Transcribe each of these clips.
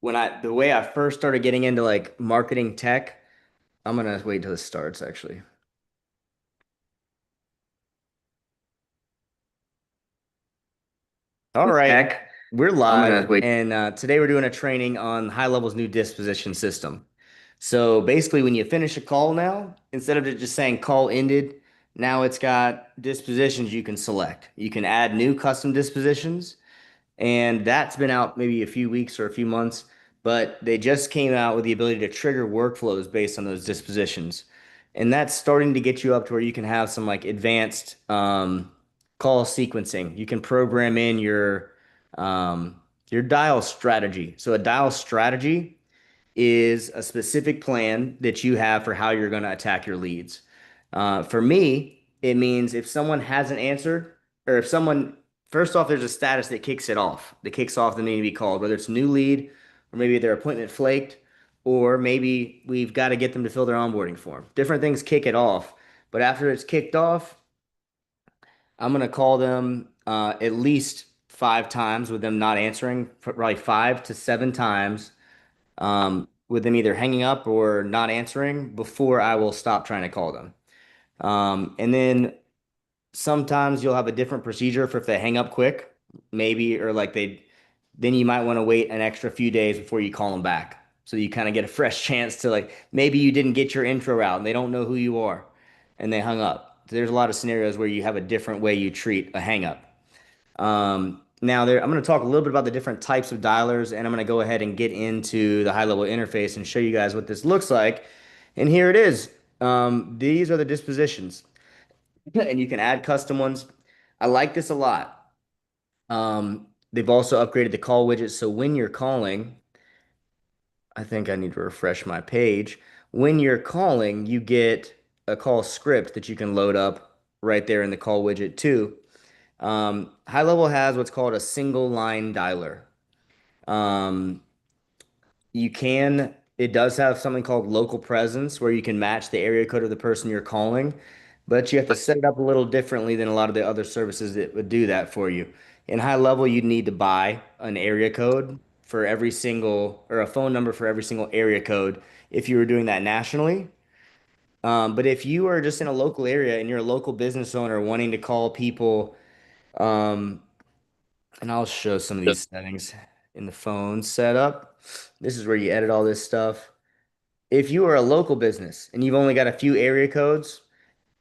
the way I first started getting into like marketing tech, I'm gonna wait till this starts actually. All right, Tech. we're I'm live, gonna wait. and today we're doing a training on High Level's new disposition system. So basically, when you finish a call now, instead of it just saying call ended, now it's got dispositions you can select. You can add new custom dispositions, and that's been out maybe a few weeks or a few months, but they just came out with the ability to trigger workflows based on those dispositions. And that's starting to get you up to where you can have some like advanced call sequencing. You can program in your dial strategy. So a dial strategy is a specific plan that you have for how you're going to attack your leads. For me, it means if someone hasn't answered, or if someone, first off, there's a status that kicks off the need to be called, whether it's new lead, or maybe their appointment flaked, or maybe we've got to get them to fill their onboarding form. Different things kick it off. But after it's kicked off, I'm going to call them at least 5 times with them not answering, probably 5 to 7 times with them either hanging up or not answering before I will stop trying to call them. And then sometimes you'll have a different procedure for if they hang up quick, maybe, or like then you might want to wait an extra few days before you call them back. So you kind of get a fresh chance to like, maybe you didn't get your intro out and they don't know who you are and they hung up. There's a lot of scenarios where you have a different way you treat a hang up. Now I'm going to talk a little bit about the different types of dialers, and I'm going to go ahead and get into the high level interface and show you guys what this looks like. And here it is. These are the dispositions, and you can add custom ones. I like this a lot. They've also upgraded the call widget, so when you're calling, I think I need to refresh my page. When you're calling, you get a call script that you can load up right there in the call widget too. High Level has what's called a single line dialer. Um, it does have something called local presence where you can match the area code of the person you're calling, but you have to set it up a little differently than a lot of the other services that would do that for you. In High Level, you'd need to buy an area code for every single, or a phone number for every single area code if you were doing that nationally. But if you are just in a local area and you're a local business owner wanting to call people, um, and I'll show some of these settings in the phone setup. This is where you edit all this stuff. If you are a local business and you've only got a few area codes,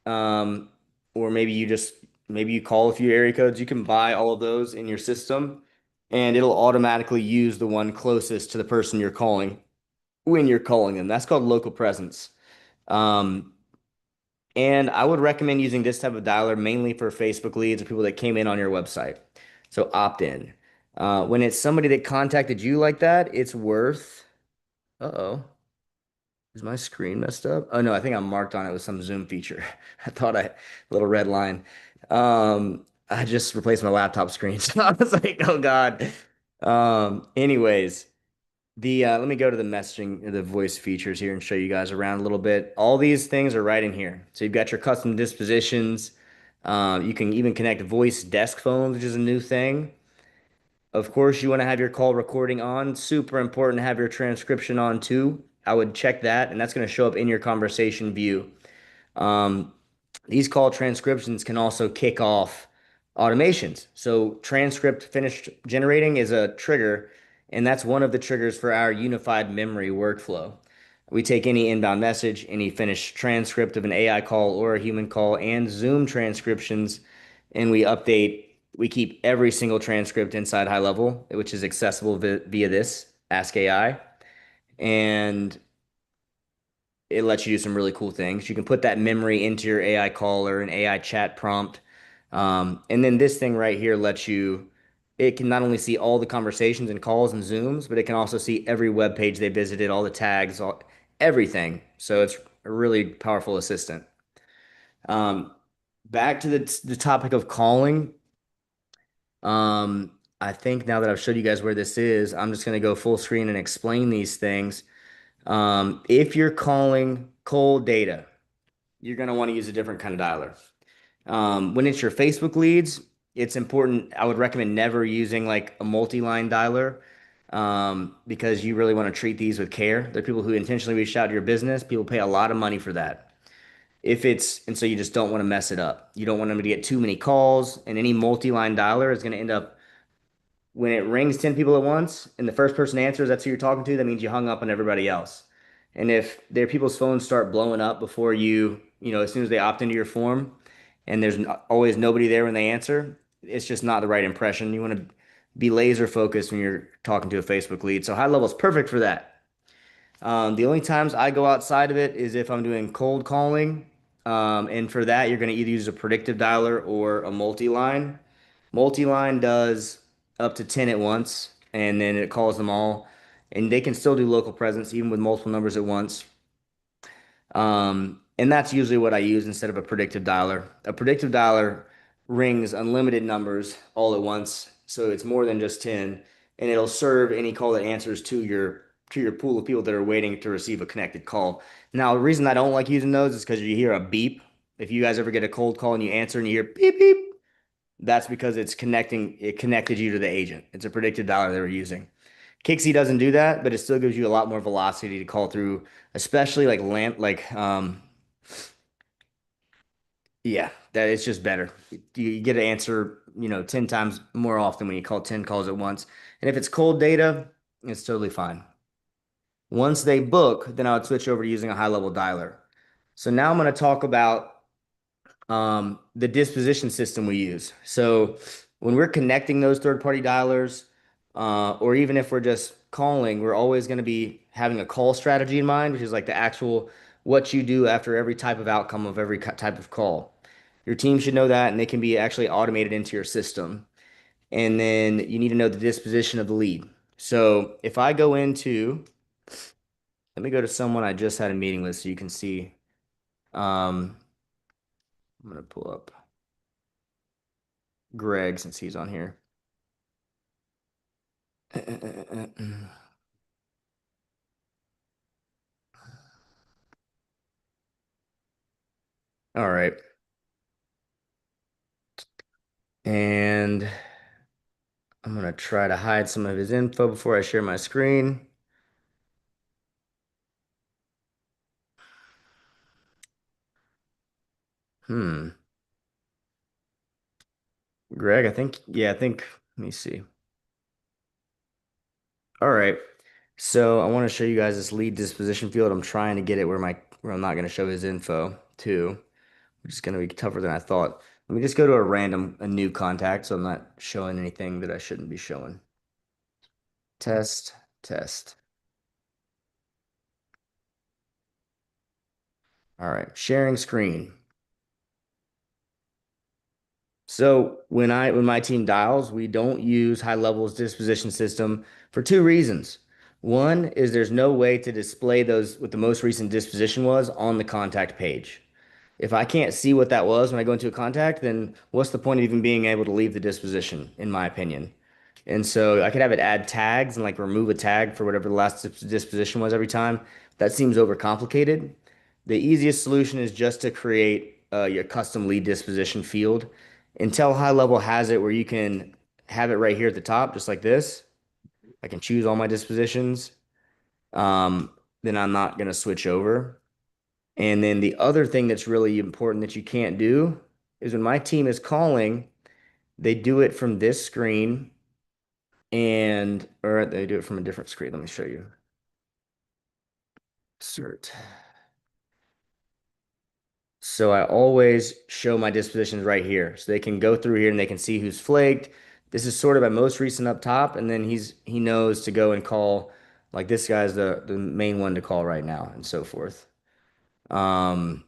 um, or maybe you call a few area codes, you can buy all of those in your system, and it'll automatically use the one closest to the person you're calling when you're calling them. That's called local presence. Um, and I would recommend using this type of dialer mainly for Facebook leads or people that came in on your website. So opt in. When it's somebody that contacted you like that, it's worth. Uh-oh. Is my screen messed up? Oh no, I think I'm marked on it with some Zoom feature. I thought little red line. I just replaced my laptop screen. So I was like, oh God. Anyways, the let me go to the messaging, the voice features here and show you guys around a little bit. All these things are right in here. So you've got your custom dispositions. You can even connect voice desk phones, which is a new thing. Of course, you want to have your call recording on. Super important to have your transcription on too. I would check that, and that's going to show up in your conversation view. Um, these call transcriptions can also kick off automations. So transcript finished generating is a trigger, and that's one of the triggers for our unified memory workflow. We take any inbound message, any finished transcript of an AI call or a human call, and Zoom transcriptions, and we keep every single transcript inside High Level, which is accessible via this Ask AI. And it lets you do some really cool things. You can put that memory into your AI call or an AI chat prompt. And then this thing right here it can not only see all the conversations and calls and Zooms, but it can also see every web page they visited, all the tags, everything. So it's a really powerful assistant. Um, Back to the topic of calling. I think now that I've showed you guys where this is, I'm just going to go full screen and explain these things. If you're calling cold data, you're going to want to use a different kind of dialer. When it's your Facebook leads, it's important. I would recommend never using like a multi-line dialer. because you really want to treat these with care. They're people who intentionally reach out to your business. People pay a lot of money for that. And so you just don't want to mess it up. You don't want them to get too many calls, and any multi-line dialer is going to end up when it rings 10 people at once and the first person answers, that's who you're talking to, that means you hung up on everybody else. And if their people's phones start blowing up before as soon as they opt into your form and there's always nobody there when they answer, it's just not the right impression. You want to be laser focused when you're talking to a Facebook lead. So high level is perfect for that. The only times I go outside of it is if I'm doing cold calling. And for that, you're going to either use a predictive dialer or a multi-line. Multi-line does up to 10 at once, and then it calls them all. And they can still do local presence even with multiple numbers at once. And that's usually what I use instead of a predictive dialer. A predictive dialer rings unlimited numbers all at once, so it's more than just 10, and it'll serve any call that answers to your pool of people that are waiting to receive a connected call. Now, the reason I don't like using those is because you hear a beep. If you guys ever get a cold call and you answer and you hear beep beep, that's because it connected you to the agent. It's a predictive dialer they were using. Kixie doesn't do that, but it still gives you a lot more velocity to call through, especially yeah, that it's just better. You get an answer, 10 times more often when you call 10 calls at once. And if it's cold data, it's totally fine. Once they book, then I would switch over to using a high level dialer. So now I'm going to talk about the disposition system we use. So when we're connecting those third-party dialers, or even if we're just calling, we're always going to be having a call strategy in mind, which is like the actual what you do after every type of outcome of every type of call. Your team should know that, and they can be actually automated into your system. And then you need to know the disposition of the lead. So if I go into, let me go to someone I just had a meeting with so you can see. Um, I'm going to pull up Greg since he's on here. All right. And I'm going to try to hide some of his info before I share my screen. Hmm. Greg, let me see. All right. So I want to show you guys this lead disposition field. I'm trying to get it where I'm not going to show his info too, which is going to be tougher than I thought. Let me just go to a new contact so I'm not showing anything that I shouldn't be showing. Test, test. All right. Sharing screen. So when my team dials, we don't use high levels disposition system for two reasons. One is there's no way to display those what the most recent disposition was on the contact page. If I can't see what that was when I go into a contact, then what's the point of even being able to leave the disposition, in my opinion? And so I could have it add tags and like remove a tag for whatever the last disposition was every time. That seems overcomplicated. The easiest solution is just to create your custom lead disposition field. Until High Level has it where you can have it right here at the top, just like this. I can choose all my dispositions. Um, then I'm not going to switch over. And then the other thing that's really important that you can't do is when my team is calling, they do it from this screen or they do it from a different screen. Let me show you. Cert. So I always show my dispositions right here. So they can go through here and they can see who's flaked. This is sort of my most recent up top, and then he knows to go and call like this guy's the main one to call right now and so forth. Um,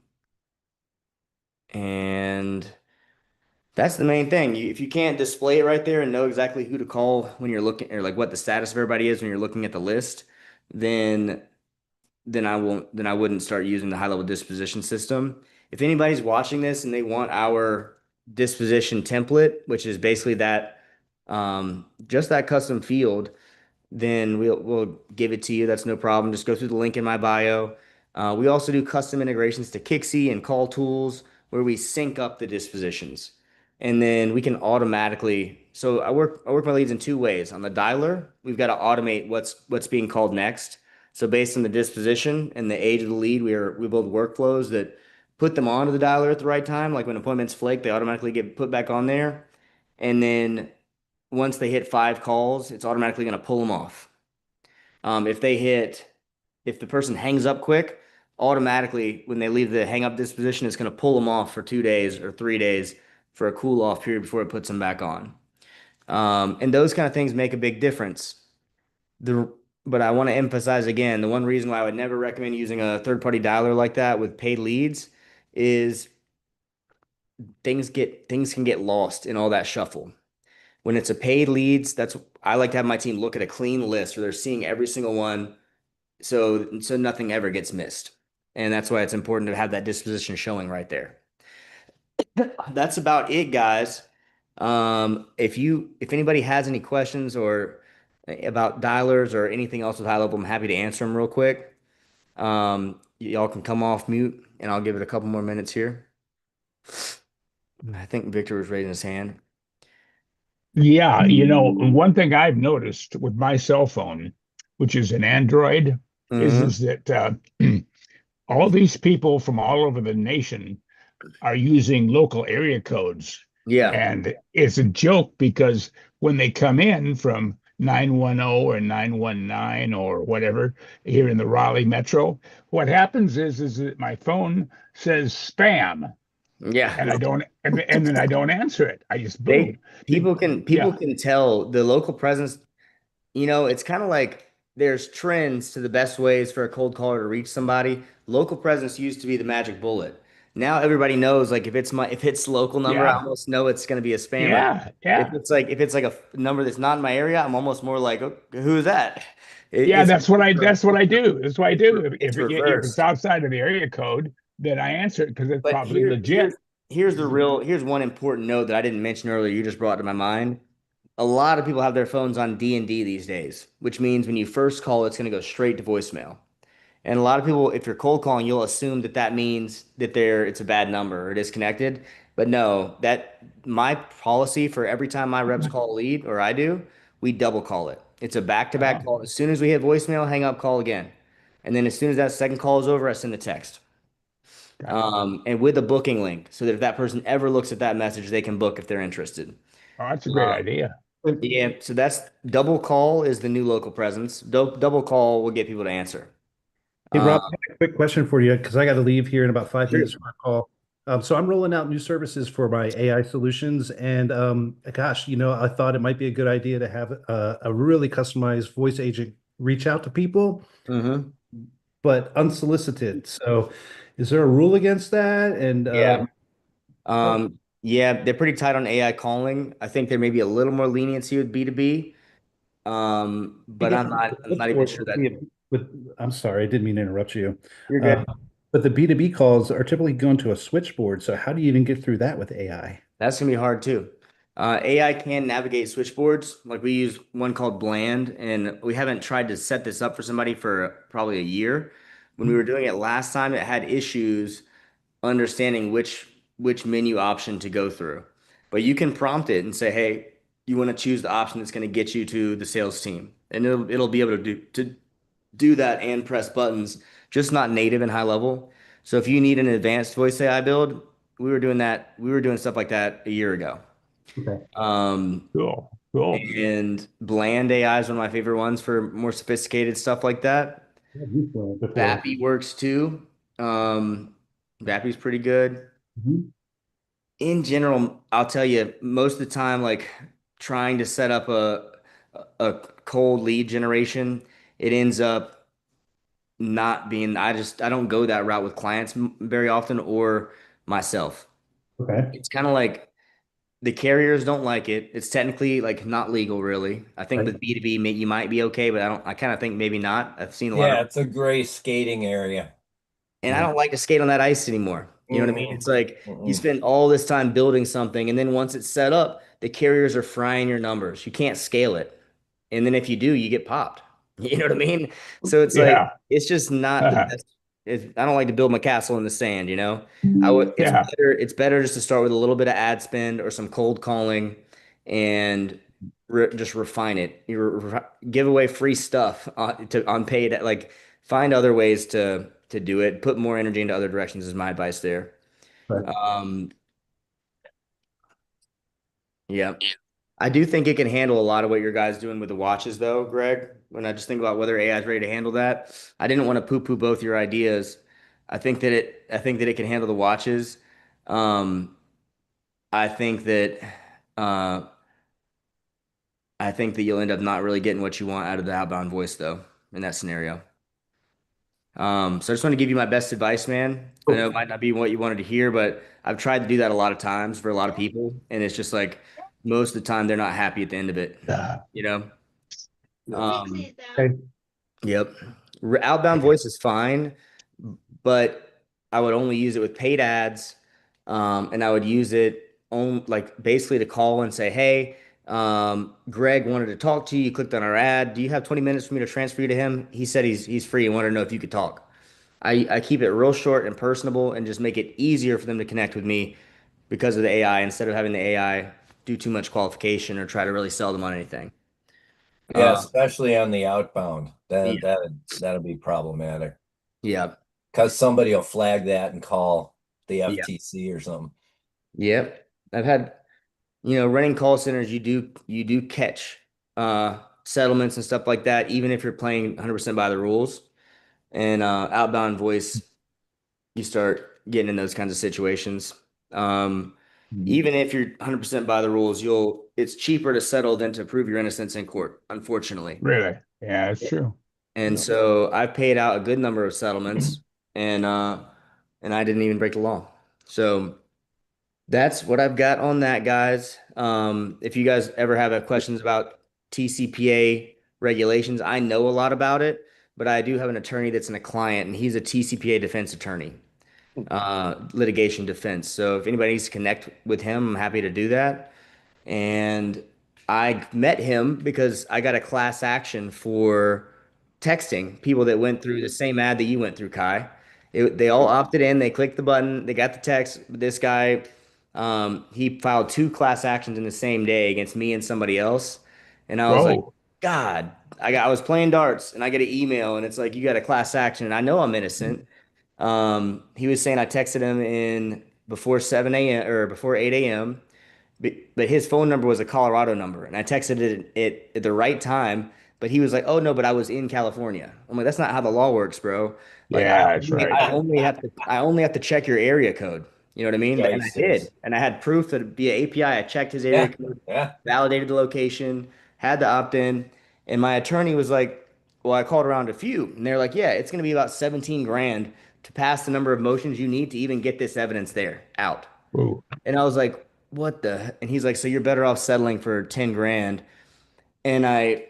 and that's the main thing. If you can't display it right there and know exactly who to call when you're looking or like what the status of everybody is when you're looking at the list, then then I wouldn't start using the high level disposition system. If anybody's watching this and they want our disposition template, which is basically that just that custom field, then we'll give it to you. That's no problem. Just go through the link in my bio. We also do custom integrations to Kixie and Call Tools where we sync up the dispositions. and then we can automatically. So I work my leads in two ways. On the dialer, we've got to automate what's being called next. So based on the disposition and the age of the lead, we build workflows that put them onto the dialer at the right time. Like when appointments flake, they automatically get put back on there. And then once they hit 5 calls, it's automatically going to pull them off. If they hit, if the person hangs up quick, automatically when they leave the hang up disposition, it's going to pull them off for 2 days or 3 days for a cool off period before it puts them back on. And those kind of things make a big difference. The but I want to emphasize again, the one reason why I would never recommend using a third party dialer like that with paid leads is things can get lost in all that shuffle. When it's a paid leads, that's I like to have my team look at a clean list where they're seeing every single one so nothing ever gets missed. And that's why it's important to have that disposition showing right there. That's about it, guys. If anybody has any questions or about dialers or anything else with high level, I'm happy to answer them real quick. Y'all can come off mute and I'll give it a couple more minutes here. I think Victor was raising his hand. Yeah, one thing I've noticed with my cell phone, which is an Android, is Hmm. that all these people from all over the nation are using local area codes. Yeah. And it's a joke because when they come in from 910 or 919 or whatever here in the Raleigh metro, what happens is that my phone says spam Yeah. and I don't and then I don't answer it. I just They boom. people Yeah. can tell the local presence. It's kind of like there's trends to the best ways for a cold caller to reach somebody. Local presence used to be the magic bullet. Now everybody knows, like if it's local number, I Yeah. almost know it's going to be a spammer. Yeah. Yeah. If it's like a number that's not in my area, I'm almost more like, "Oh, who is that?" Yeah, It's that's what I do. That's what I do. it's If it's reversed. outside of the area code, then I answer it because it's But probably legit. here's one important note that I didn't mention earlier. You just brought to my mind. A lot of people have their phones on D&D these days, which means when you first call, it's going to go straight to voicemail. And a lot of people, if you're cold calling, you'll assume that that means that it's a bad number or disconnected. But no, that my policy for every time my reps call a lead or I do, we double call it. It's a back-to-back Oh, call. As soon as we hit voicemail, hang up, call again. And then as soon as that second call is over, I send the text. gotcha. And with a booking link so that if that person ever looks at that message, they can book if they're interested. Oh, that's a great Um, idea. yeah, so that's double call is the new local presence. Double call will get people to answer. Hey, Uh, Rob, I got a quick question for you because I got to leave here in about 5 minutes sure. for a call. So I'm rolling out new services for my AI solutions, and gosh, I thought it might be a good idea to have a really customized voice agent reach out to people, Hmm. but unsolicited. So, is there a rule against that? And Yeah. oh, Yeah, they're pretty tight on AI calling. I think there may be a little more leniency with B2B. I But get from the I'm not even switchboard sure that I'm sorry, I didn't mean to interrupt you. you're Uh, good. but the B2B calls are typically going to a switchboard. So, how do you even get through that with AI? That's gonna be hard too. AI can navigate switchboards. Like we use one called Bland, and we haven't tried to set this up for somebody for probably a year. When we were doing it last time, it had issues understanding which menu option to go through. But you can prompt it and say, "Hey, you want to choose the option that's going to get you to the sales team," and it'll be able to do that and press buttons, just not native and high level. So if you need an advanced voice AI build, we were doing that. We were doing stuff like that a year ago. Okay. Um, Cool. Cool. and Bland AI is one of my favorite ones for more sophisticated stuff like that. I've used that before. Vappy works too. Um, Vappy's pretty good. Mhm. In general, I'll tell you, most of the time, like trying to set up a cold lead generation, it ends up not being. I don't go that route with clients very often or myself. Okay. It's kind of like the carriers don't like it. It's technically like not legal, really. I think Right. with B2B, you might be okay, but I don't. I kind of think maybe not. I've seen a lot of Yeah, it's a gray skating area. And I Yeah. don't like to skate on that ice anymore. You know what I mean? Mm-mm, It's like you mm-mm. spend all this time building something, and then once it's set up, the carriers are frying your numbers. You can't scale it. And then if you do, you get popped. You know what I mean? So it's like Yeah. it's just not the best. I don't like to build my castle in the sand, you know. I would Yeah. it's better just to start with a little bit of ad spend or some cold calling and just refine it. Give away free stuff on paid, like find other ways to do it. Put more energy into other directions is my advice there. Right. Um, yeah. I do think it can handle a lot of what your guys doing with the watches, though, Greg. When I just think about whether AI is ready to handle that, I didn't want to poo-poo both your ideas. I think that it can handle the watches. Um, I think that, uh, I think that you'll end up not really getting what you want out of the outbound voice, though, in that scenario. So I just want to give you my best advice, man. I know Cool. it might not be what you wanted to hear, but I've tried to do that a lot of times for a lot of people, and it's just like most of the time they're not happy at the end of it, you know? Um, Okay. Yep. Outbound voice is fine, but I would only use it with paid ads. And I would use it on like basically to call and say, hey, Greg wanted to talk to you. You clicked on our ad. Do you have 20 minutes for me to transfer you to him? He said he's free and wanted to know if you could talk. I keep it real short and personable and just make it easier for them to connect with me because of the AI instead of having the AI do too much qualification or try to really sell them on anything. Yeah, Uh, especially on the outbound. yeah, That'll be problematic yeah, because somebody will flag that and call the yeah. FTC or something. Yep. I've had, running call centers, you do catch settlements and stuff like that, even if you're playing 100% by the rules. And outbound voice, you start getting in those kinds of situations. Um, Mhm. Even if you're 100% by the rules, it's cheaper to settle than to prove your innocence in court, unfortunately. Really? Yeah, it's true. And Yeah. so I've paid out a good number of settlements and and I didn't even break the law. So that's what I've got on that, guys. If you guys ever have questions about TCPA regulations, I know a lot about it, but I do have an attorney that's in a client, and he's a TCPA defense attorney, litigation defense. So if anybody needs to connect with him, I'm happy to do that. And I met him because I got a class action for texting people that went through the same ad that you went through, Kai. They all opted in, they clicked the button, they got the text. This guy, he filed two class actions in the same day against me and somebody else. And I was like, Whoa. God, I was playing darts and I get an email and it's like, you got a class action. And I know I'm innocent. He was saying I texted him in before 7 a.m. or before 8 a.m. But his phone number was a Colorado number, and I texted it at the right time. But he was like, "Oh no, but I was in California." I'm like, "That's not how the law works, bro. Like, Yeah, that's right. I only have to check your area code. You know what I mean?" And I did, Choices. and I had proof that via API, I checked his area Yeah, code, yeah. validated the location, had the opt-in, and my attorney was like, "Well, I called around a few, and they're like, yeah, it's going to be about 17 grand to pass the number of motions you need to even get this evidence there out." Ooh. And I was like, what the? And he's like, so you're better off settling for 10 grand. And I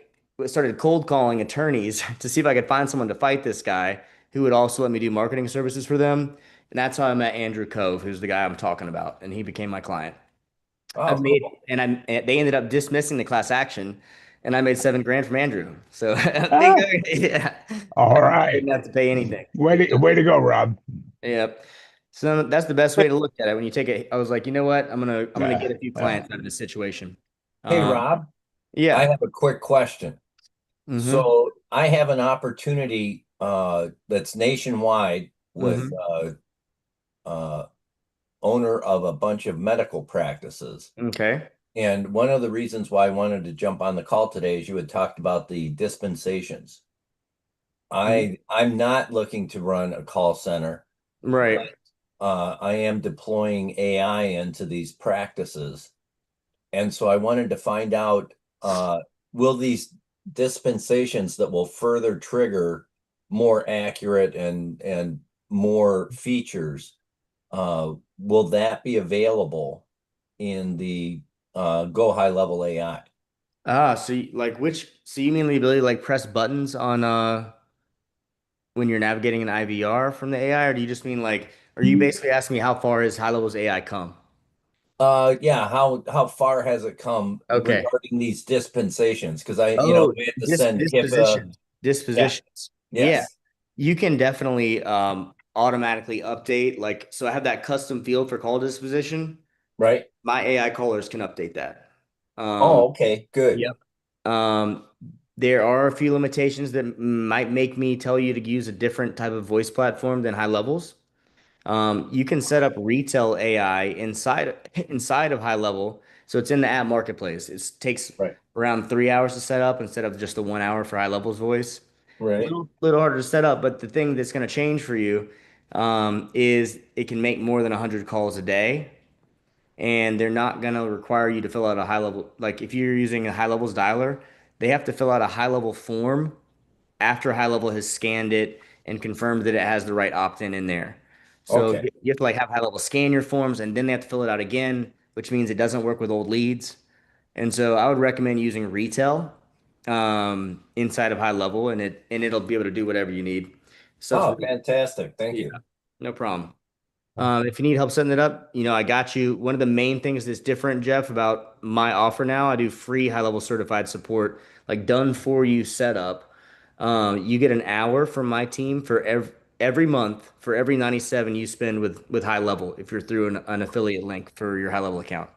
started cold calling attorneys to see if I could find someone to fight this guy who would also let me do marketing services for them. And that's how I met Andrew Cove, who's the guy I'm talking about. And he became my client. Oh, cool. And they ended up dismissing the class action. And I made 7 grand from Andrew. So Ah, yeah, all I right. didn't have to pay anything. Way to go, Rob. Yep. So that's the best way to look at it. When you take it, I was like, you know what? I'm gonna get Yeah. a few Yeah. clients out of this situation. Hey, Um, Rob, I yeah. have a quick question. Mm-hmm. So I have an opportunity that's nationwide with Mm-hmm. uh, owner of a bunch of medical practices. Okay. And one of the reasons why I wanted to jump on the call today is you had talked about the dispensations. Mhm. I'm not looking to run a call center, but Right. I am deploying AI into these practices. And so I wanted to find out, will these dispensations that will further trigger more accurate and more features, will that be available in the Go High Level AI? So you mean the ability to like press buttons on when you're navigating an IVR from the AI, or do you just mean like are you basically asking me how far has high levels AI come? Yeah, how far has it come Okay. regarding these dispensations? Because we have to send HIPAA. Dispositions. Yeah, Dispositions. Yeah. yes. You can definitely automatically update. Like, so I have that custom field for call disposition. Right? My AI callers can update that. Um, Oh, okay, good. yep. Um, there are a few limitations that might make me tell you to use a different type of voice platform than high levels. You can set up retail AI inside of high level. So it's in the app marketplace. It takes Right, around 3 hours to set up instead of just the 1 hour for high levels voice. right. Little harder to set up, but the thing that's going to change for you is it can make more than 100 calls a day, and they're not going to require you to fill out a high level. Like if you're using a high levels dialer, they have to fill out a high level form after high level has scanned it and confirmed that it has the right opt-in in there. So Okay. you have to like have high level scan your forms and then they have to fill it out again, which means it doesn't work with old leads. And so I would recommend using retail inside of high level and it'll be able to do whatever you need. Stuff's Oh, really, fantastic. Thank yeah, you. no problem. If you need help setting it up, I got you. One of the main things that's different, Jeff, about my offer now, I do free high level certified support, like done for you setup. You get an hour from my team for every month for every 97 you spend with high level if you're through an affiliate link for your high level account.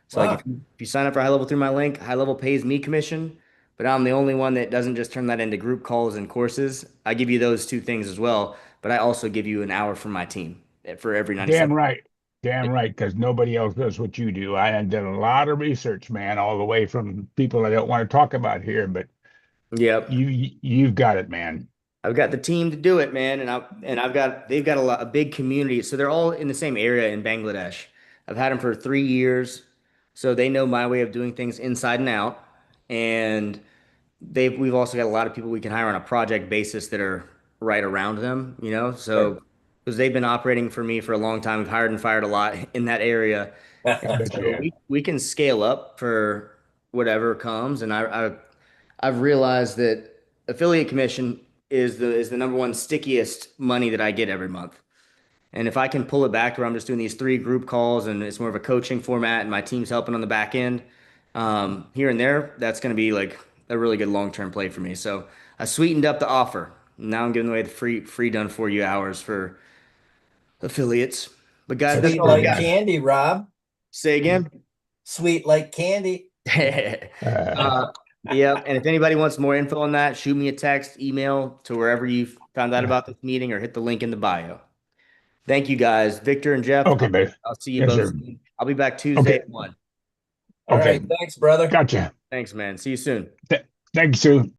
So like Ah, if you sign up for high level through my link, high level pays me commission, but I'm the only one that doesn't just turn that into group calls and courses. I give you those two things as well, but I also give you an hour from my team for every Damn 97. right. Damn right, because nobody else does what you do. I did a lot of research, man, all the way from people I don't want to talk about here, but Yep. you've got it, man. I've got the team to do it, man, I've got they've got a big community. So they're all in the same area in Bangladesh. I've had them for 3 years, so they know my way of doing things inside and out. And we've also got a lot of people we can hire on a project basis that are right around them, sure. so because they've been operating for me for a long time, we've hired and fired a lot in that area. I And bet you so have. we can scale up for whatever comes. And I've realized that affiliate commission is the number one stickiest money that I get every month. And if I can pull it back where I'm just doing these three group calls and it's more of a coaching format and my team's helping on the back end, here and there, that's going to be like a really good long-term play for me. So I sweetened up the offer. Now I'm giving away the free done for you hours for affiliates. But God, that's Sweet all I like got. candy, Rob. Say again. Sweet like candy. uh, yeah. And if anybody wants more info on that, shoot me a text, email to wherever you found out about this meeting or hit the link in the bio. Thank you guys. Victor and Jeff, Okay, babe. I'll see you Yes, both sir. soon. I'll be back Tuesday Okay. at 1. All Okay. right. Thanks, brother. Gotcha. Thanks, man. See you soon. Thanks, Sue.